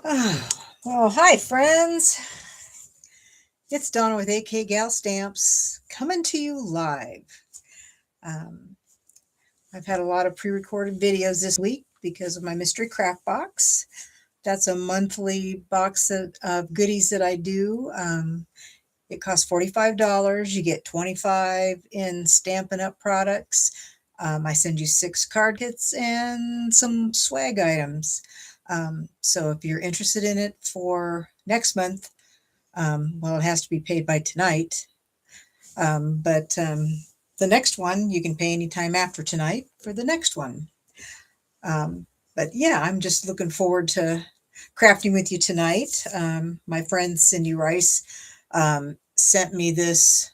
Well, hi, friends. It's Donna with AKgal Stamps coming to you live. Um, I've had a lot of pre recorded videos this week because of my mystery craft box. That's a monthly box of goodies that I do. It costs $45. You get 25 in Stampin' Up products. I send you 6 card kits and some swag items. So if you're interested in it for next month, well, it has to be paid by tonight. But the next one, you can pay anytime after tonight for the next one. But yeah, I'm just looking forward to crafting with you tonight. My friend Cindy Rice sent me this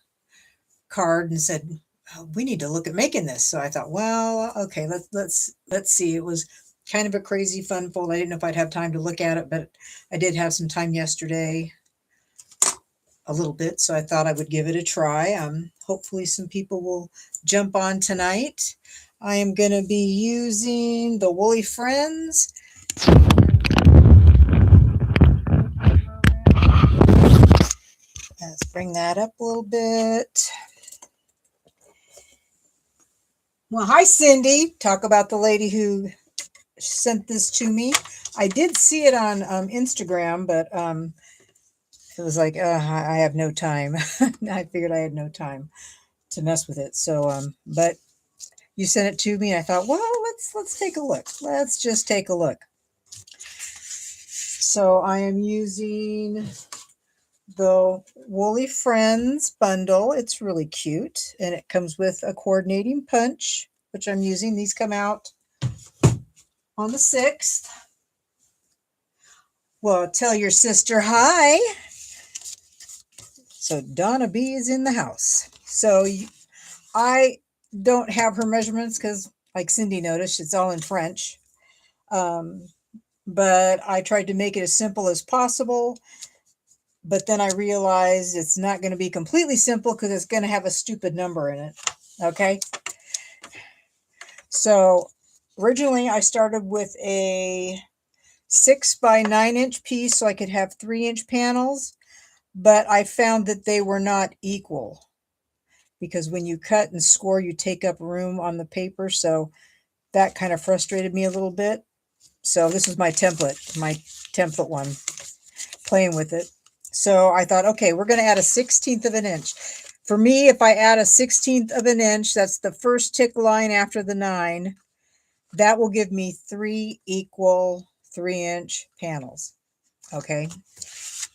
card and said, "Oh, we need to look at making this." So I thought, well, okay, let's see. It was kind of a crazy fun fold. I didn't know if I'd have time to look at it, but I did have some time yesterday, a little bit, so I thought I would give it a try. Hopefully some people will jump on tonight. I am going to be using the Woolly Friends. Let's bring that up a little bit. Well, hi, Cindy. Talk about the lady who sent this to me. I did see it on Instagram, but it was like, I have no time. I figured I had no time to mess with it. So, but you sent it to me, and I thought, well, let's take a look. Let's just take a look. So I am using the Woolly Friends bundle. It's really cute, and it comes with a coordinating punch, which I'm using. These come out on the 6th. Well, tell your sister hi. So Donna B is in the house. So I don't have her measurements because, like Cindy noticed, it's all in French. But I tried to make it as simple as possible. But then I realized it's not going to be completely simple because it's going to have a stupid number in it. Okay. So originally I started with a 6 by 9 inch piece so I could have 3-inch panels, but I found that they were not equal because when you cut and score, you take up room on the paper. So that kind of frustrated me a little bit. So this is my template one, playing with it. So I thought, okay, we're going to add a 1/16 of an inch. For me, if I add a 1/16 of an inch, that's the first tick line after the 9. That will give me 3 equal 3-inch panels. Okay.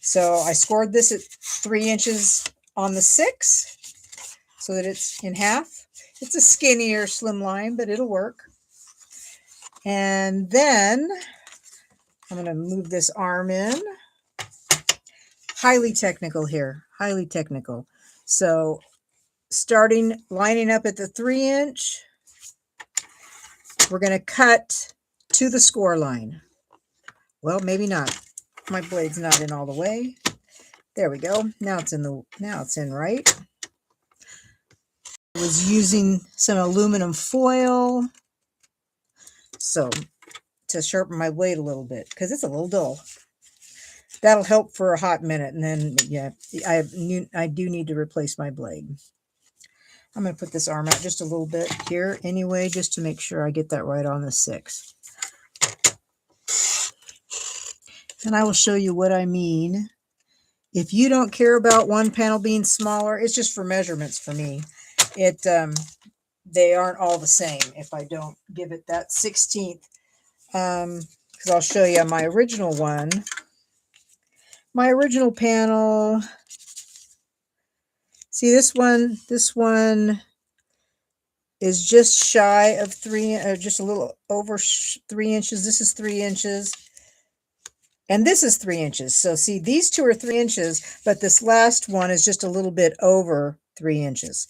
So I scored this at 3 inches on the 6 so that it's in half. It's a skinnier slim line, but it'll work. And then I'm going to move this arm in. Highly technical here, highly technical. So lining up at the 3-inch, we're going to cut to the score line. Well, maybe not. My blade's not in all the way. There we go. Now it's in right. I was using some aluminum foil so to sharpen my blade a little bit because it's a little dull. That'll help for a hot minute, and then yeah, I do need to replace my blade. I'm going to put this arm out just a little bit here anyway, just to make sure I get that right on the 6. And I will show you what I mean. If you don't care about one panel being smaller, it's just for measurements for me. They aren't all the same if I don't give it that 1/16. Because I'll show you my original one. My original panel. See this one is just shy of 3, just a little over 3 inches. This is 3 inches. And this is 3 inches. So see, these two are 3 inches, but this last one is just a little bit over 3 inches.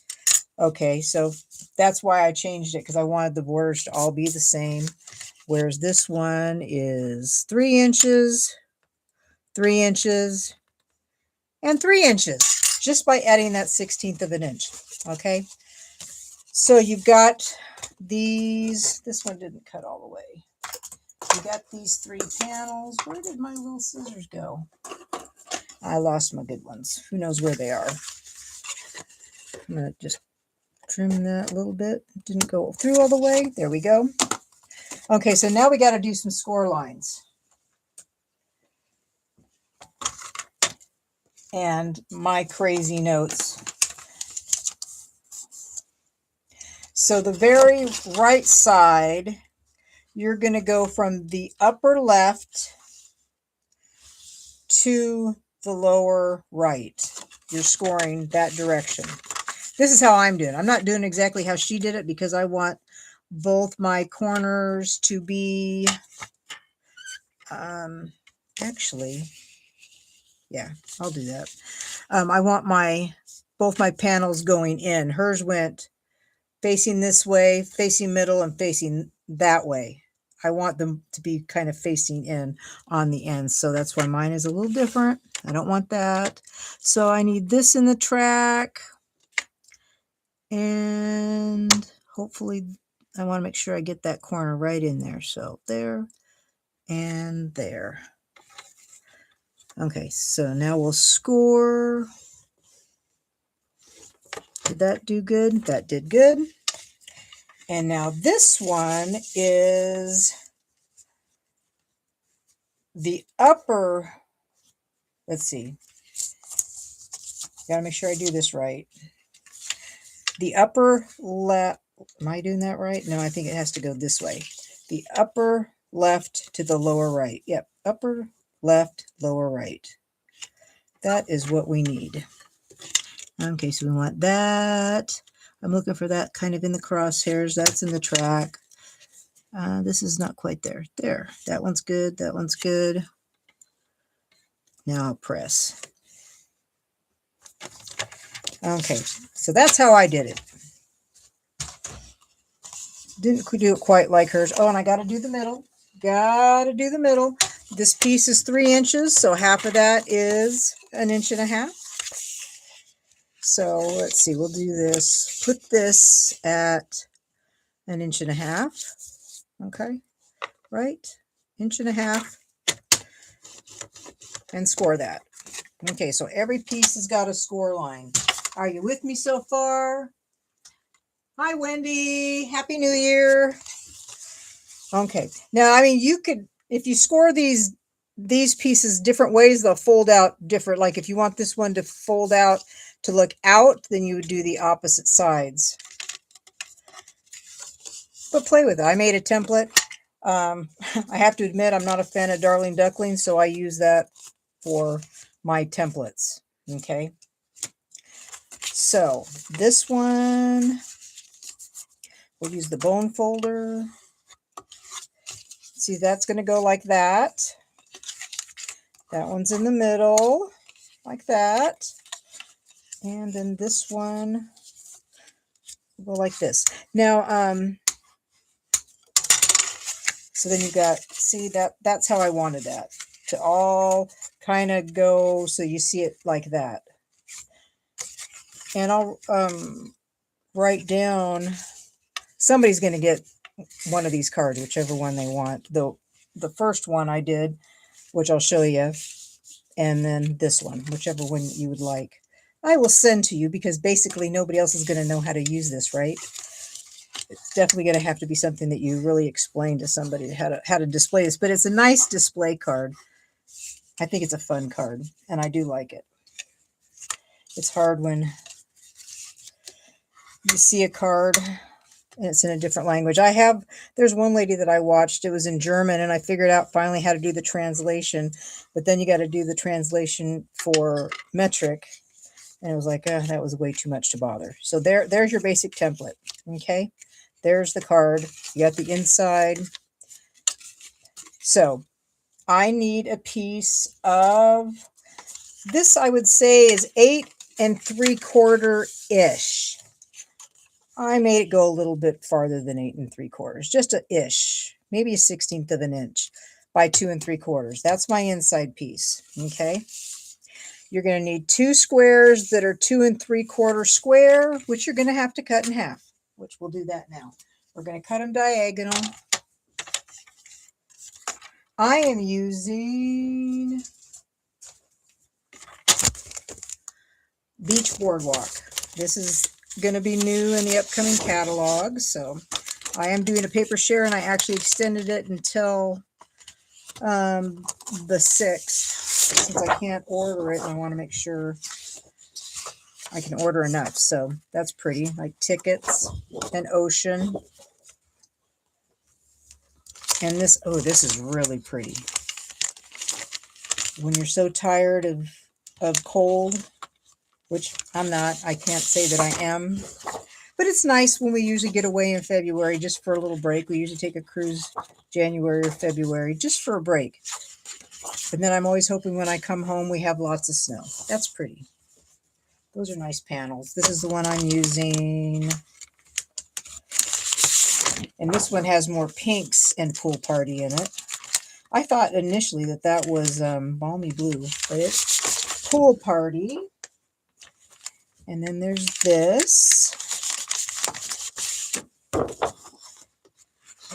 Okay, so that's why I changed it, because I wanted the borders to all be the same. Whereas this one is 3 inches, 3 inches, and 3 inches, just by adding that 1/16 of an inch. Okay, so you've got these. This one didn't cut all the way. we got these 3 panels. Where did my little scissors go? I lost my good ones. Who knows where they are? I'm going to just trim that a little bit. Didn't go through all the way. There we go. Okay, so now we got to do some score lines. And my crazy notes. So the very right side, you're going to go from the upper left to the lower right. You're scoring that direction. This is how I'm doing. I'm not doing exactly how she did it because I want both my corners to be, actually, yeah, I'll do that. I want both my panels going in. Hers went facing this way, facing middle, and facing that way. I want them to be kind of facing in on the ends. So that's why mine is a little different. I don't want that. So I need this in the track. And hopefully I want to make sure I get that corner right in there. So there and there. Okay, so now we'll score. Did that do good? That did good. And now this one is the upper, let's see. Gotta make sure I do this right. The upper left, am I doing that right? No, I think it has to go this way. The upper left to the lower right. Yep, upper left, lower right. That is what we need. Okay, so we want that. I'm looking for that kind of in the crosshairs. That's in the track. This is not quite there. There. That one's good. That one's good. Now I'll press. Okay, so that's how I did it. Didn't do it quite like hers. Oh, and I got to do the middle. Got to do the middle. This piece is 3 inches, so half of that is 1.5 inches. So let's see, we'll do this. Put this at 1.5 inches. Okay, right? 1.5 inches. And score that. Okay, so every piece has got a score line. Are you with me so far? Hi, Wendy. Happy New Year. Okay. Now, I mean, you could, if you score these pieces different ways, they'll fold out different. Like if you want this one to fold out to look out, then you would do the opposite sides. But play with it. I made a template. I have to admit, I'm not a fan of Darling Duckling, so I use that for my templates. Okay. So this one, we'll use the bone folder. See, that's going to go like that. That one's in the middle, like that. And then this one will go like this. Now, so then you got, see, that's how I wanted that to all kind of go, so you see it like that. And I'll write down, somebody's going to get one of these cards, whichever one they want. The first one I did, which I'll show you, and then this one, whichever one you would like. I will send to you because basically nobody else is going to know how to use this, right? It's definitely going to have to be something that you really explain to somebody how to display this. But it's a nice display card. I think it's a fun card, and I do like it. It's hard when you see a card and it's in a different language. There's one lady that I watched, it was in German, and I figured out finally how to do the translation, but then you got to do the translation for metric, and it was like, that was way too much to bother. So there's your basic template. Okay, there's the card. You got the inside. So I need a piece of, this I would say is 8 3/4-ish. I made it go a little bit farther than 8 3/4, just a ish, maybe a 1/16 of an inch by 2 3/4. That's my inside piece. Okay. You're going to need 2 squares that are 2 3/4 square, which you're going to have to cut in half, which we'll do that now. We're going to cut them diagonal. I am using Beach Boardwalk. This is going to be new in the upcoming catalog, so I am doing a paper share, and I actually extended it until the 6th, since I can't order it, and I want to make sure I can order enough. So that's pretty, like tickets and ocean. And this, oh, this is really pretty. When you're so tired of cold, which I'm not, I can't say that I am, but it's nice when we usually get away in February just for a little break. We usually take a cruise January or February just for a break. And then I'm always hoping when I come home we have lots of snow. That's pretty. Those are nice panels. This is the one I'm using. And this one has more pinks and Pool Party in it. I thought initially that that was Balmy Blue, but it's Pool Party. And then there's this.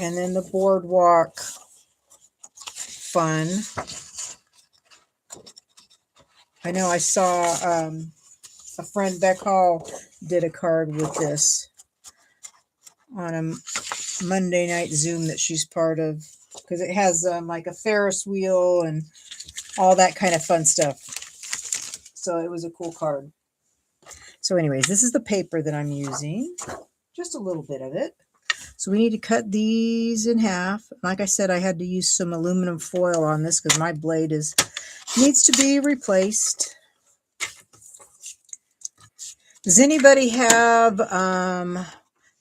And then the Boardwalk Fun. I know I saw a friend, Beck Hall, did a card with this on a Monday night Zoom that she's part of, because it has like a Ferris wheel and all that kind of fun stuff. So it was a cool card. So anyways, this is the paper that I'm using, just a little bit of it. So we need to cut these in half. Like I said, I had to use some aluminum foil on this because my blade needs to be replaced. Does anybody have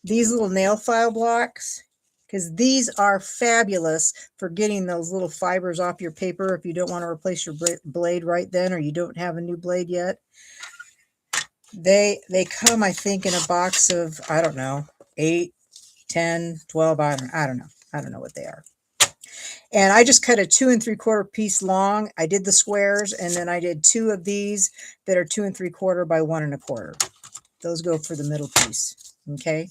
these little nail file blocks? Because these are fabulous for getting those little fibers off your paper if you don't want to replace your blade right then, or you don't have a new blade yet. They come, I think, in a box of, I don't know, 8, 10, 12, I don't know. I don't know what they are. And I just cut a 2 3/4 piece long. I did the squares, and then I did 2 of these that are 2 3/4 by 1 1/4. Those go for the middle piece. Okay.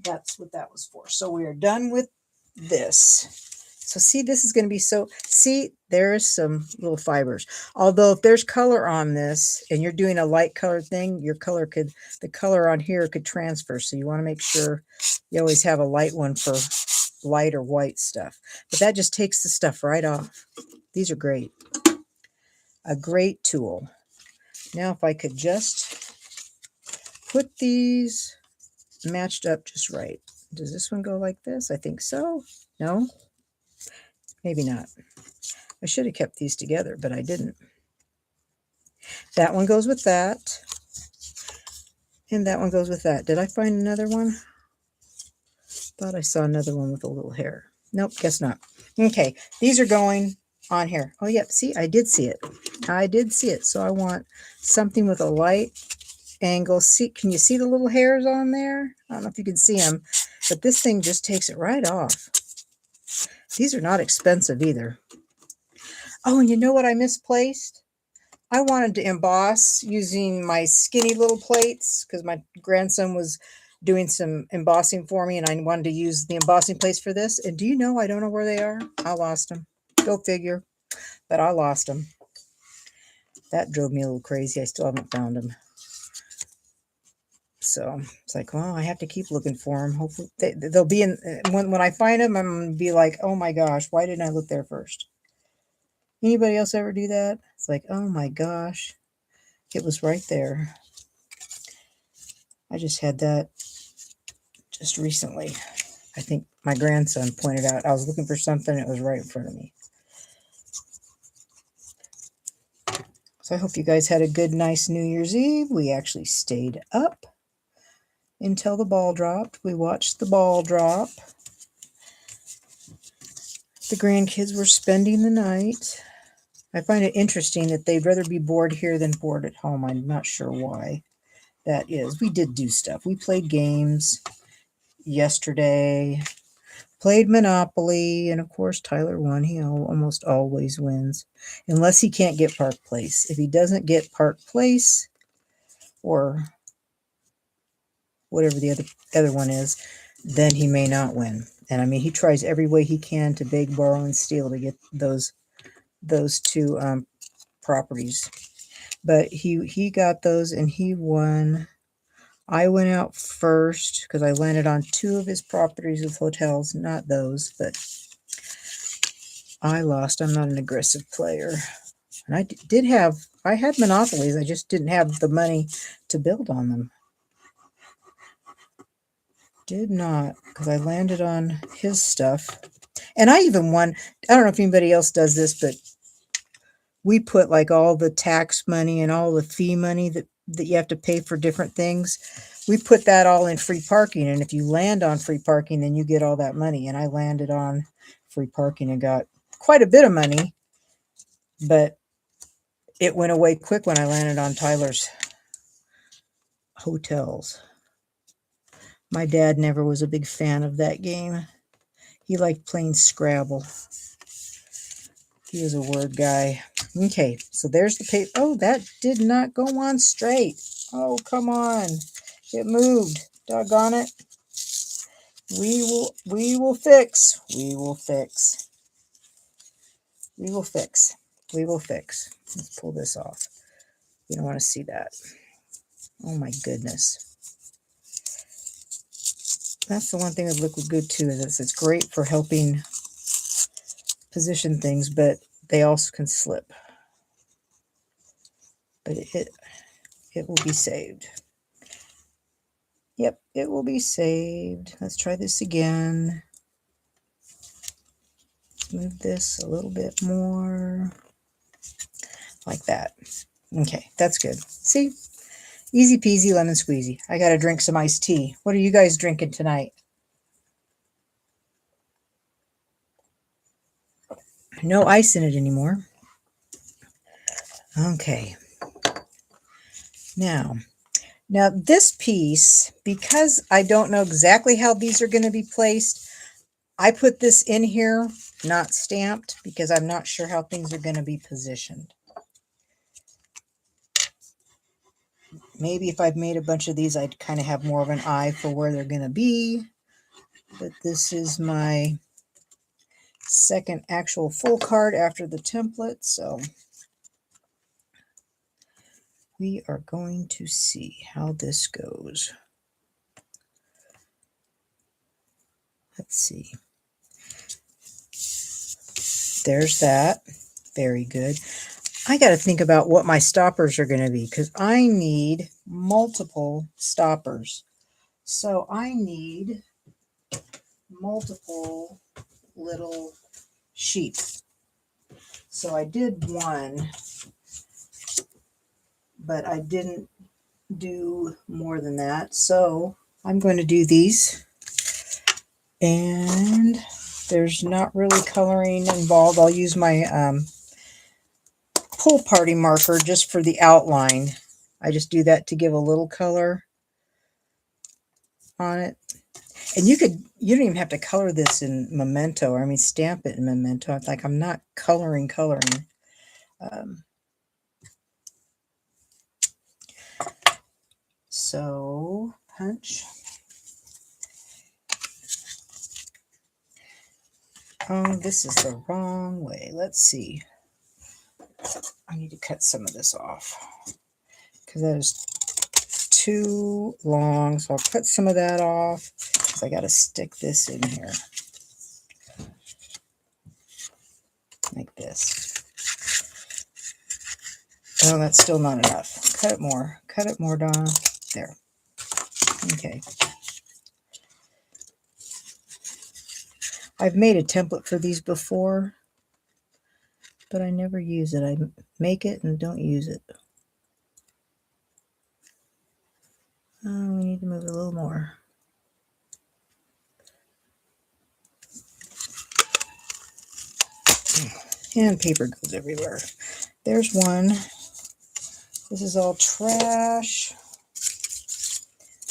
That's what that was for. So we are done with this. So see, this is going to be so, see, there's some little fibers. Although if there's color on this and you're doing a light color thing, the color on here could transfer. So you want to make sure you always have a light one for light or white stuff. But that just takes the stuff right off. These are great. A great tool. Now if I could just put these matched up just right. Does this one go like this? I think so. No? Maybe not. I should have kept these together, but I didn't. That one goes with that. And that one goes with that. Did I find another one? Thought I saw another one with a little hair. Nope, guess not. Okay, these are going on here. Oh, yep, see, I did see it. I did see it. So I want something with a light angle. See, can you see the little hairs on there? I don't know if you can see them, but this thing just takes it right off. These are not expensive either. Oh, and you know what I misplaced? I wanted to emboss using my skinny little plates because my grandson was doing some embossing for me, and I wanted to use the embossing plates for this. And do you know, I don't know where they are. I lost them. Go figure. But I lost them. That drove me a little crazy. I still haven't found them. So it's like, well, I have to keep looking for them. Hopefully they'll be in, when I find them, I'm going to be like, oh my gosh, why didn't I look there first? Anybody else ever do that? It's like, oh my gosh, it was right there. I just had that just recently. I think my grandson pointed out, I was looking for something, it was right in front of me. So I hope you guys had a good, nice New Year's Eve. We actually stayed up until the ball dropped. We watched the ball drop. The grandkids were spending the night. I find it interesting that they'd rather be bored here than bored at home. I'm not sure why that is. We did do stuff. We played games yesterday, played Monopoly, and of course Tyler won. He almost always wins, unless he can't get Park Place. If he doesn't get Park Place or whatever the other one is, then he may not win. And I mean, he tries every way he can to beg, borrow, and steal to get those two properties. But he got those and he won. I went out first because I landed on 2 of his properties with hotels, not those, but I lost. I'm not an aggressive player. And I had monopolies. I just didn't have the money to build on them. Did not, because I landed on his stuff. And I even won. I don't know if anybody else does this, but we put like all the tax money and all the fee money that you have to pay for different things. We put that all in free parking. And if you land on free parking, then you get all that money. And I landed on free parking and got quite a bit of money. But it went away quick when I landed on Tyler's hotels. My dad never was a big fan of that game. He liked playing Scrabble. He was a word guy. Okay, so there's the paper. Oh, that did not go on straight. Oh, come on. It moved. Doggone it. We will fix. We will fix. We will fix. We will fix. Let's pull this off. You don't want to see that. Oh my goodness. That's the one thing with Liquid Good too, is it's great for helping position things, but they also can slip. But it will be saved. Yep, it will be saved. Let's try this again. Move this a little bit more. Like that. Okay, that's good. See? Easy peasy lemon squeezy. I got to drink some iced tea. What are you guys drinking tonight? No ice in it anymore. Okay. Now this piece, because I don't know exactly how these are going to be placed, I put this in here, not stamped, because I'm not sure how things are going to be positioned. Maybe if I've made a bunch of these, I'd kind of have more of an eye for where they're going to be. But this is my second actual full card after the template, so we are going to see how this goes. Let's see. There's that. Very good. I got to think about what my stoppers are going to be, because I need multiple stoppers. So I need multiple little sheets. So I did one, but I didn't do more than that. So I'm going to do these. And there's not really coloring involved. I'll use my Pool Party marker just for the outline. I just do that to give a little color on it. And you don't even have to color this in Memento, or I mean stamp it in Memento. It's like I'm not coloring. So punch. Oh, this is the wrong way. Let's see. I need to cut some of this off because that is too long. So I'll cut some of that off because I got to stick this in here like this. Oh, that's still not enough. Cut it more. Cut it more, Donna. There. Okay. I've made a template for these before, but I never use it. I make it and don't use it. Oh, we need to move it a little more. And paper goes everywhere. There's one. This is all trash,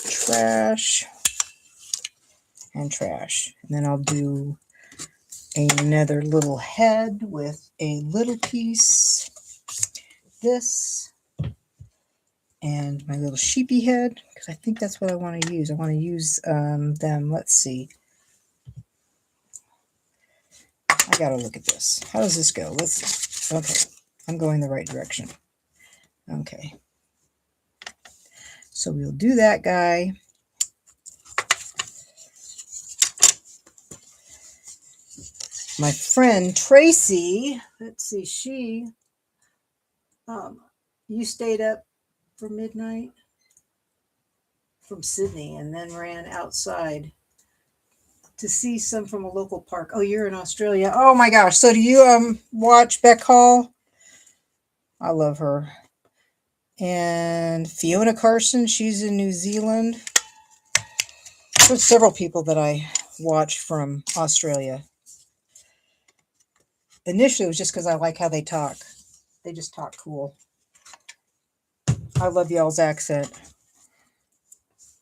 trash, and trash. And then I'll do another little head with a little piece, this, and my little sheepy head, because I think that's what I want to use. I want to use them. Let's see. I gotta look at this. How does this go? Let's see. Okay, I'm going the right direction. Okay. So we'll do that guy. My friend Tracy, let's see, you stayed up for midnight from Sydney and then ran outside to see some from a local park. Oh, you're in Australia. Oh my gosh. So do you watch Beck Hall? I love her. And Fiona Carson, she's in New Zealand. There's several people that I watch from Australia. Initially, it was just because I like how they talk. They just talk cool. I love y'all's accent.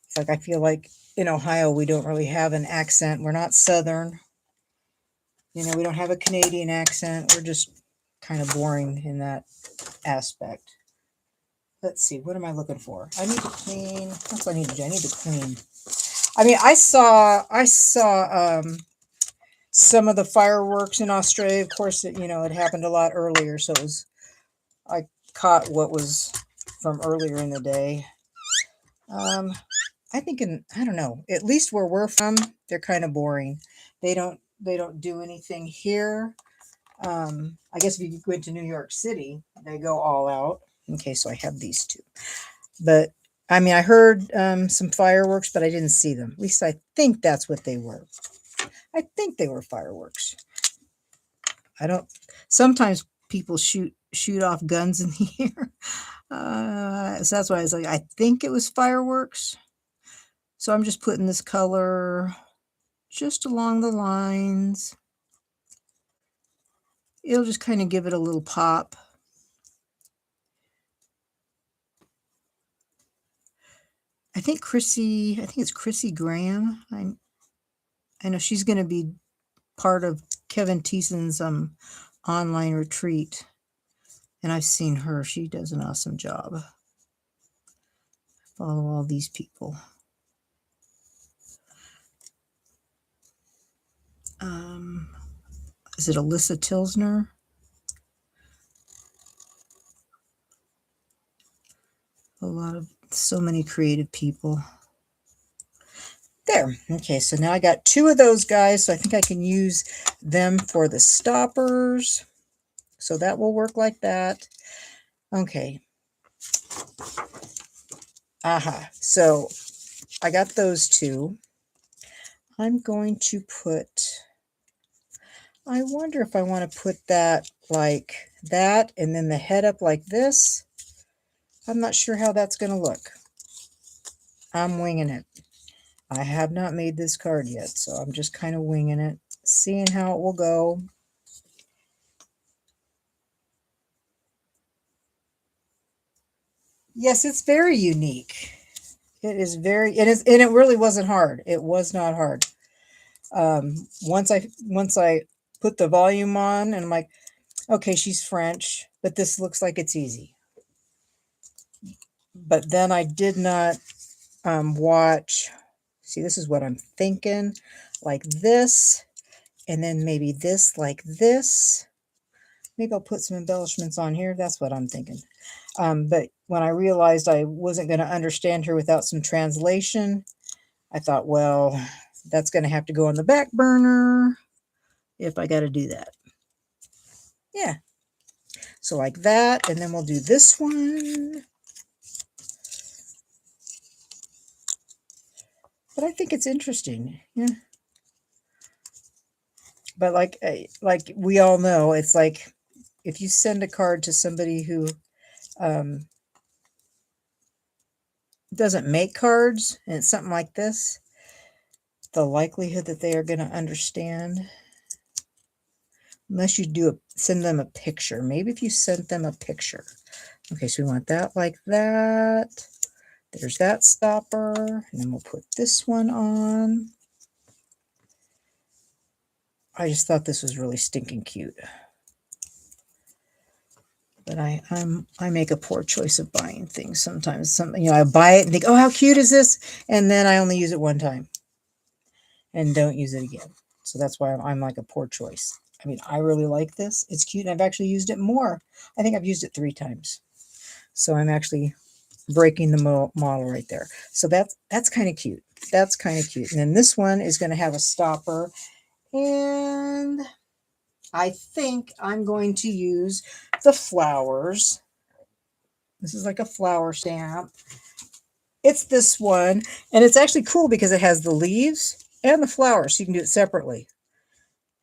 It's like I feel like in Ohio, we don't really have an accent. We're not Southern. You know, we don't have a Canadian accent. We're just kind of boring in that aspect. Let's see. What am I looking for? I need to clean. That's what I need to do. I need to clean. I mean, I saw some of the fireworks in Australia. Of course, it happened a lot earlier, so I caught what was from earlier in the day. I think I don't know, at least where we're from, they're kind of boring. They don't do anything here. I guess if you go into New York City, they go all out. Okay, so I have these two. But I mean, I heard some fireworks, but I didn't see them. At least I think that's what they were. I think they were fireworks. Sometimes people shoot off guns in the air. So that's why I was like, I think it was fireworks. So I'm just putting this color just along the lines. It'll just kind of give it a little pop. I think it's Chrissy Graham. I know she's going to be part of Kevin Teason's online retreat. And I've seen her. She does an awesome job. Follow all these people. Is it Alyssa Tilsner? So many creative people. There. Okay, so now I got two of those guys, so I think I can use them for the stoppers. So that will work like that. Okay. Aha. So I got those two. I'm going to I wonder if I want to put that like that and then the head up like this. I'm not sure how that's going to look. I'm winging it. I have not made this card yet, so I'm just kind of winging it, seeing how it will go. Yes, it's very unique. It is and it really wasn't hard. It was not hard. Once I put the volume on, and I'm like, okay, she's French, but this looks like it's easy. But then I did not watch. See, this is what I'm thinking, like this, and then maybe this like this. Maybe I'll put some embellishments on here. That's what I'm thinking. But when I realized I wasn't going to understand her without some translation, I thought, well, that's going to have to go on the back burner if I got to do that. Yeah. So like that, and then we'll do this one. But I think it's interesting. Yeah. But like we all know, it's like if you send a card to somebody who doesn't make cards, and it's something like this, the likelihood that they are going to understand, unless you send them a picture. Maybe if you sent them a picture. Okay, so we want that like that. There's that stopper, and then we'll put this one on. I just thought this was really stinking cute. But I make a poor choice of buying things sometimes. I buy it and think, oh, how cute is this? And then I only use it one time and don't use it again. So that's why I'm like a poor choice. I mean, I really like this. It's cute, and I've actually used it more. I think I've used it 3 times. So I'm actually breaking the model right there. So that's kind of cute. That's kind of cute. And then this one is going to have a stopper. And I think I'm going to use the flowers. This is like a flower stamp. It's this one. And it's actually cool because it has the leaves and the flowers. So you can do it separately.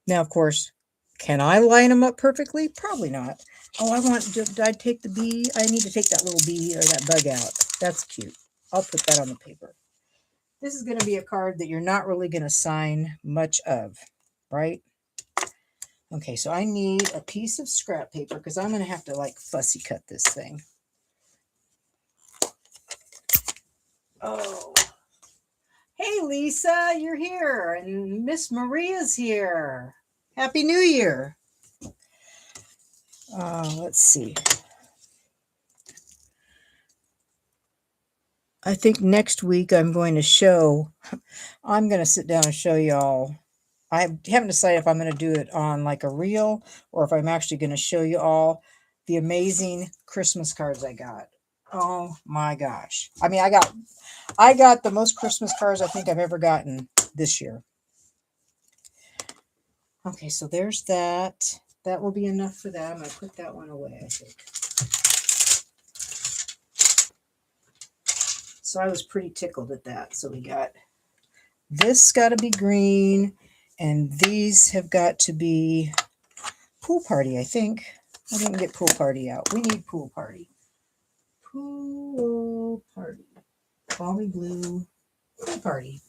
Now, of course, can I line them up perfectly? Probably not. Oh, did I take the bee? I need to take that little bee or that bug out. That's cute. I'll put that on the paper. This is going to be a card that you're not really going to sign much of, right? Okay, so I need a piece of scrap paper because I'm going to have to like fussy cut this thing. Oh, hey Lisa, you're here, and Miss Maria's here. Happy New Year. Let's see. I think next week I'm going to sit down and show y'all. I haven't decided if I'm going to do it on like a reel or if I'm actually going to show you all the amazing Christmas cards I got. Oh my gosh. I mean, I got the most Christmas cards I think I've ever gotten this year. Okay, so there's that. That will be enough for that. I'm going to put that one away, I think. So I was pretty tickled at that. So we got this got to be green, and these have got to be pool party, I think. I didn't get pool party out. We need pool party. Pool party. Balmy blue. Pool party.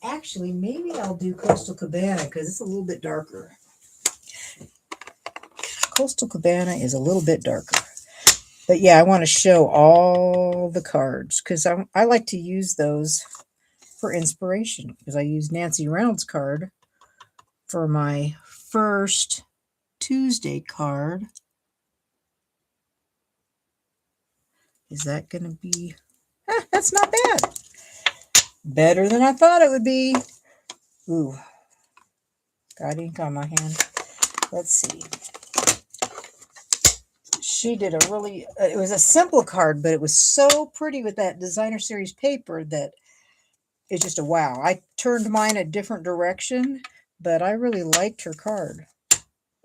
Actually, maybe I'll do Coastal Cabana because it's a little bit darker. Coastal Cabana is a little bit darker. But yeah, I want to show all the cards because I like to use those for inspiration because I used Nancy Reynolds' card for my first Tuesday card. Is that going to be... that's not bad. Better than I thought it would be. Ooh. Got ink on my hand. Let's see. She did a really... it was a simple card, but it was so pretty with that designer series paper that it's just a wow. I turned mine a different direction, but I really liked her card.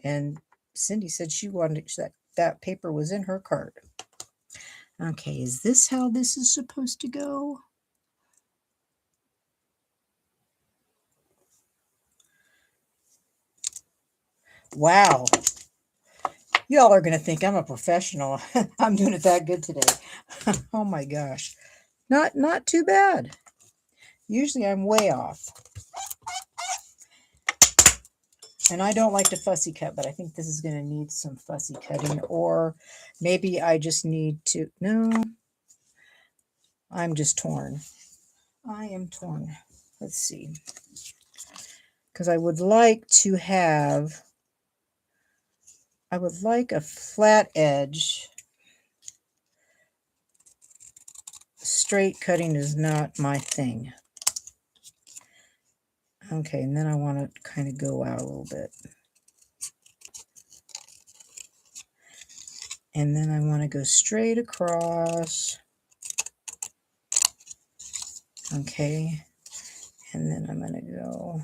And Cindy said she wanted that paper was in her card. Okay, is this how this is supposed to go? Wow. Y'all are going to think I'm a professional. I'm doing it that good today. Oh my gosh. Not too bad. Usually I'm way off. And I don't like to fussy cut, but I think this is going to need some fussy cutting. Or maybe I just need to... No. I'm just torn. I am torn. Let's see. Because I would like to have... I would like a flat edge. Straight cutting is not my thing. Okay, and then I want to kind of go out a little bit. And then I want to go straight across. Okay, and then I'm going to go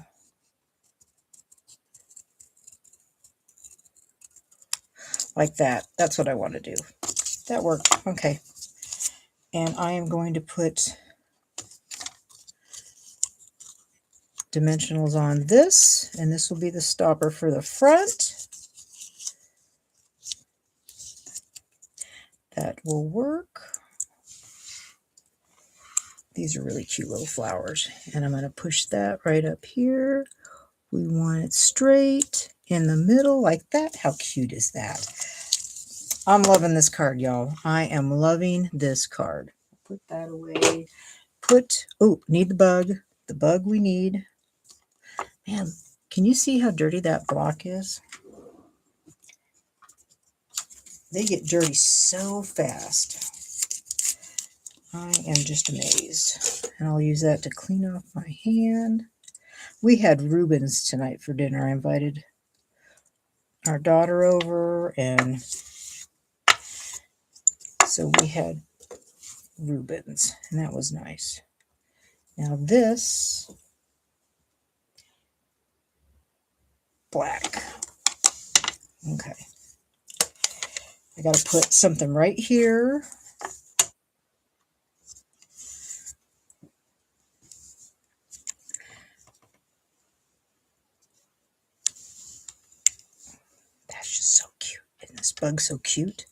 like that. That's what I want to do. That worked. Okay. And I am going to put dimensionals on this, and this will be the stopper for the front. That will work. These are really cute little flowers, and I'm going to push that right up here. We want it straight in the middle like that. How cute is that? I'm loving this card, y'all. I am loving this card. Put that away. Need the bug. The bug we need. Man, can you see how dirty that block is? They get dirty so fast. I am just amazed. And I'll use that to clean off my hand. We had Rubens tonight for dinner. I invited our daughter over, and so we had Rubens, and that was nice. Now this black. Okay. I got to put something right here. That's just so cute. Isn't this bug so cute?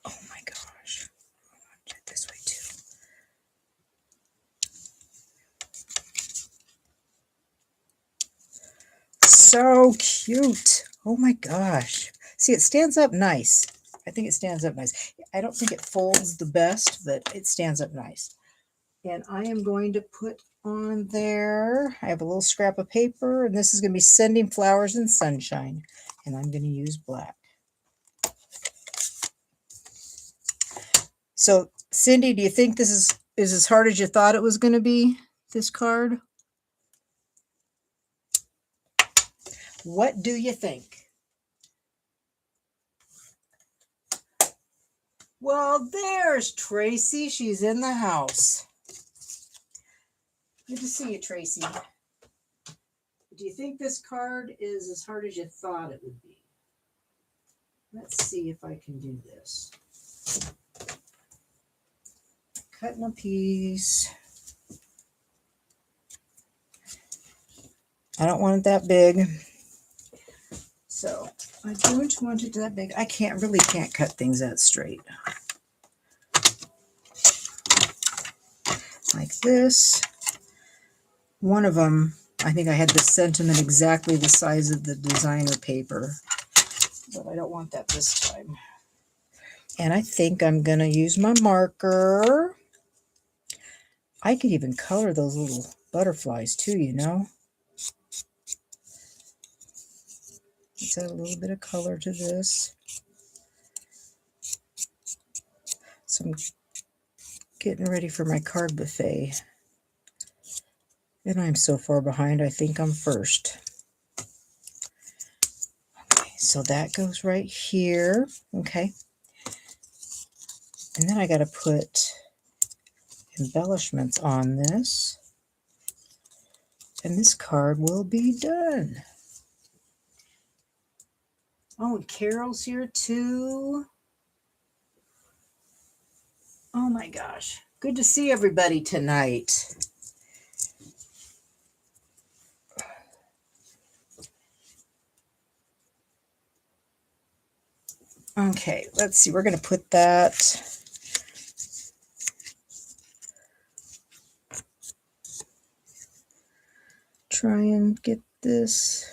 Oh my gosh. I'll do it this way too. So cute. Oh my gosh. See, it stands up nice. I think it stands up nice. I don't think it folds the best, but it stands up nice. And I am going to put on there, I have a little scrap of paper, and this is going to be Sending Flowers and Sunshine. And I'm going to use black. So, Cindy, do you think this is as hard as you thought it was going to be, this card? What do you think? Well, there's Tracy. She's in the house. Good to see you, Tracy. Do you think this card is as hard as you thought it would be? Let's see if I can do this. Cutting a piece. I don't want it that big. So I don't want it that big. I really can't cut things that straight. Like this. One of them, I think I had the sentiment exactly the size of the designer paper, but I don't want that this time. And I think I'm going to use my marker. I could even color those little butterflies too, you know. Let's add a little bit of color to this. So I'm getting ready for my card buffet. And I'm so far behind, I think I'm first. Okay, so that goes right here. Okay. And then I got to put embellishments on this. And this card will be done. Oh, and Carol's here too. Oh my gosh. Good to see everybody tonight. Okay, let's see. We're going to put that. Try and get this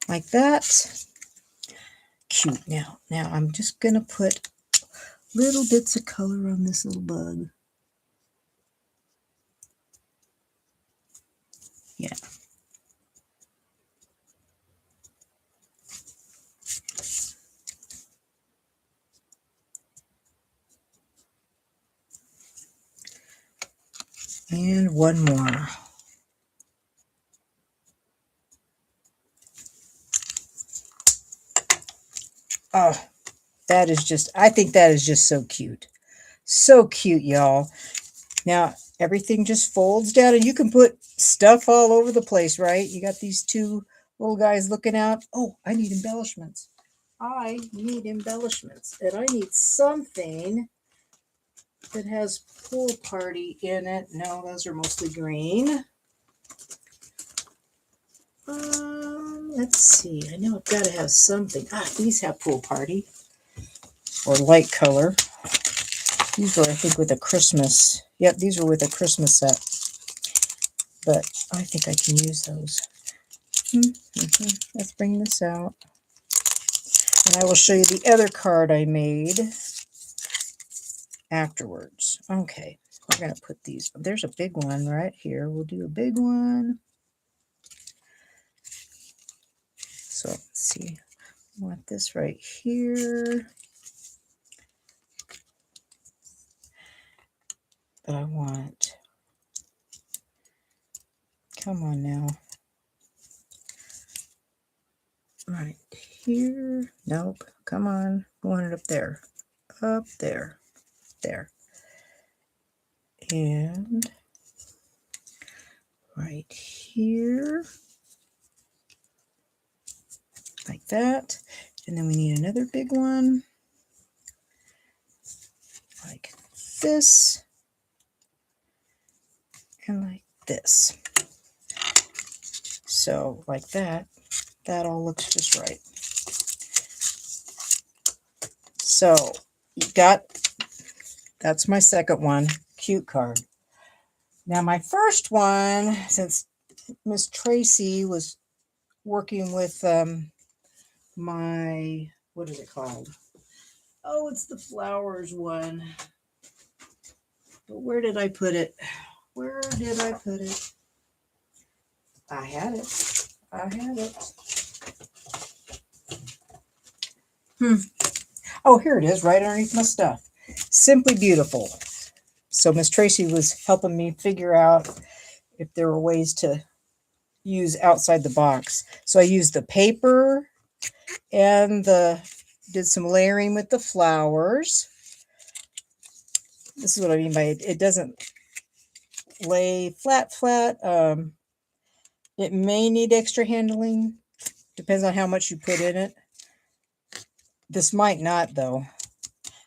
like that. Cute. Now I'm just going to put little bits of color on this little bug. Yeah. And one more. Oh, that is just, I think that is just so cute. So cute, y'all. Now, everything just folds down, and you can put stuff all over the place, right? You got these two little guys looking out. Oh, I need embellishments. I need embellishments, and I need something that has pool party in it. No, those are mostly green. Let's see. I know I've got to have something. These have pool party or light color. These were, I think, with a Christmas. Yep, these were with a Christmas set. But I think I can use those. Let's bring this out. And I will show you the other card I made afterwards. Okay, we're going to put these. There's a big one right here. We'll do a big one. So let's see. I want this right here. But I want, come on now. right here. Nope. Come on. I want it up there. Up there. There. And right here. Like that. And then we need another big one. Like this. And like this. So like that. That all looks just right. So you got, that's my second one, cute card. Now my first one, since Miss Tracy was working with my, what is it called? Oh, it's the flowers one. But where did I put it? Where did I put it? I had it. I had it. Oh, here it is, right underneath my stuff. Simply Beautiful. So Miss Tracy was helping me figure out if there were ways to use outside the box. So I used the paper and did some layering with the flowers. This is what I mean by it. It doesn't lay flat. It may need extra handling. Depends on how much you put in it. This might not, though.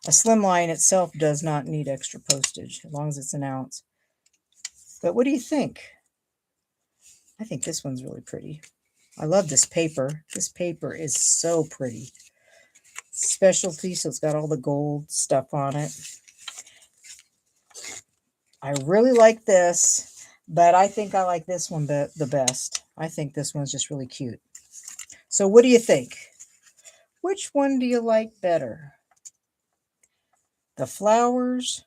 A slimline itself does not need extra postage, as long as it's 1 ounce. But what do you think? I think this one's really pretty. I love this paper. This paper is so pretty. Specialty, so it's got all the gold stuff on it. I really like this, but I think I like this one the best. I think this one's just really cute. So what do you think? Which one do you like better? The flowers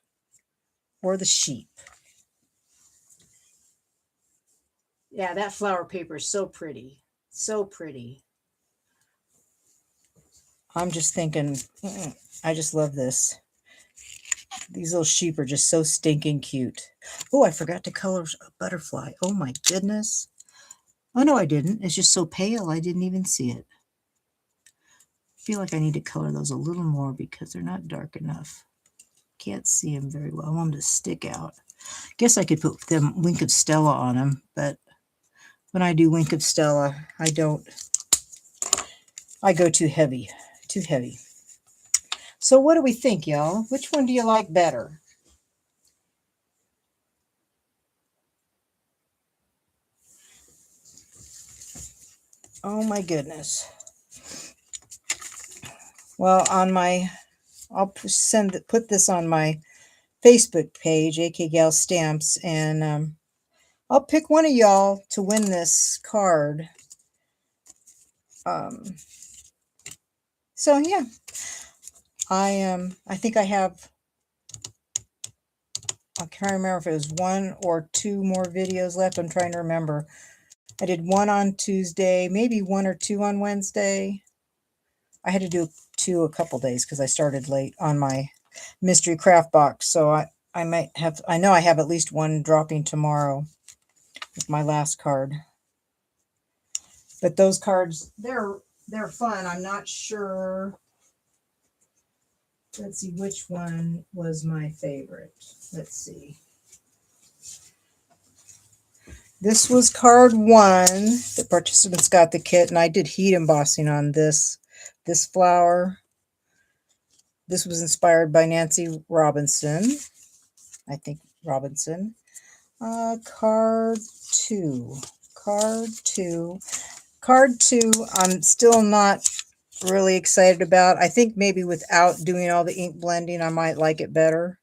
or the sheep? Yeah, that flower paper is so pretty. So pretty. I'm just thinking, I just love this. These little sheep are just so stinking cute. Oh, I forgot to color a butterfly. Oh my goodness. Oh no, I didn't. It's just so pale, I didn't even see it. I feel like I need to color those a little more because they're not dark enough. Can't see them very well. I want them to stick out. Guess I could put them Wink of Stella on them, but when I do Wink of Stella, I go too heavy. Too heavy. So what do we think, y'all? Which one do you like better? Oh my goodness. Well, I'll put this on my Facebook page, AKgal Stamps, and I'll pick one of y'all to win this card. So yeah, I think I have, I can't remember if it was 1 or 2 more videos left. I'm trying to remember. I did 1 on Tuesday, maybe 1 or 2 on Wednesday. I had to do 2 a couple days because I started late on my mystery craft box. So I might have, I know I have at least 1 dropping tomorrow with my last card. But those cards, they're fun. I'm not sure. Let's see which one was my favorite. Let's see. This was card 1. The participants got the kit, and I did heat embossing on this flower. This was inspired by Nancy Robinson. I think Robinson. Card 2. Card 2. Card 2, I'm still not really excited about. I think maybe without doing all the ink blending, I might like it better.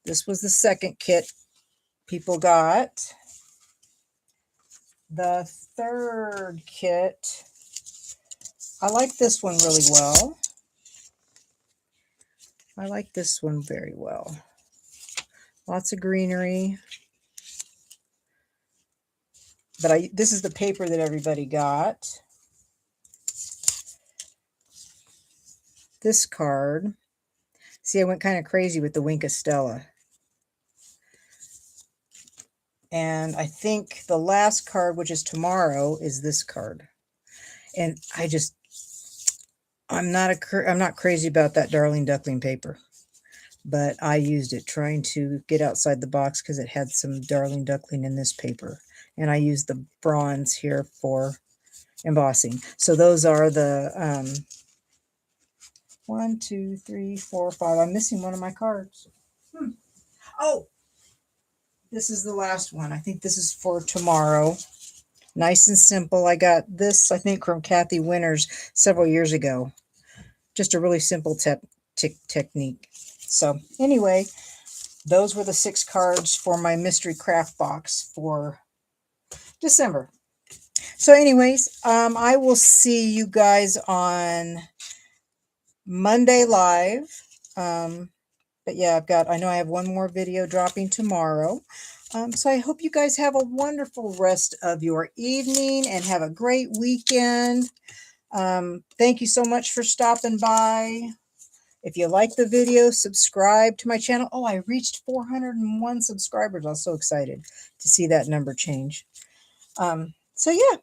This was the second kit people got. The third kit, I like this one really well. I like this one very well. Lots of greenery. But this is the paper that everybody got. This card. See, I went kind of crazy with the Wink of Stella. And I think the last card, which is tomorrow, is this card. And I'm not crazy about that Darling Duckling paper, but I used it trying to get outside the box because it had some Darling Duckling in this paper. And I used the bronze here for embossing. So those are the 1, 2, 3, 4, 5. I'm missing one of my cards. Oh, this is the last one. I think this is for tomorrow. Nice and simple. I got this, I think, from Kathy Winters several years ago. Just a really simple technique. So anyway, those were the 6 cards for my mystery craft box for December. So anyways, I will see you guys on Monday live. But yeah, I know I have one more video dropping tomorrow. So I hope you guys have a wonderful rest of your evening and have a great weekend. Thank you so much for stopping by. If you like the video, subscribe to my channel. Oh, I reached 401 subscribers. I was so excited to see that number change. So yeah,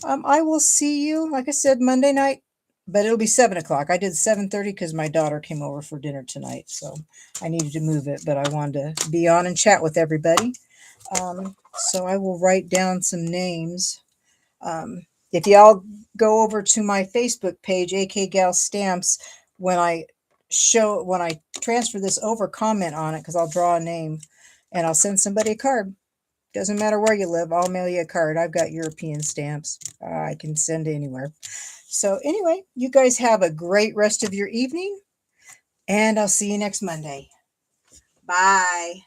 I will see you, like I said, Monday night, but it'll be 7 o'clock. I did 7:30 because my daughter came over for dinner tonight, so I needed to move it, but I wanted to be on and chat with everybody. So I will write down some names. If y'all go over to my Facebook page, AKgal Stamps, when I transfer this over, comment on it because I'll draw a name and I'll send somebody a card. Doesn't matter where you live, I'll mail you a card. I've got European stamps. I can send anywhere. So anyway, you guys have a great rest of your evening, and I'll see you next Monday. Bye.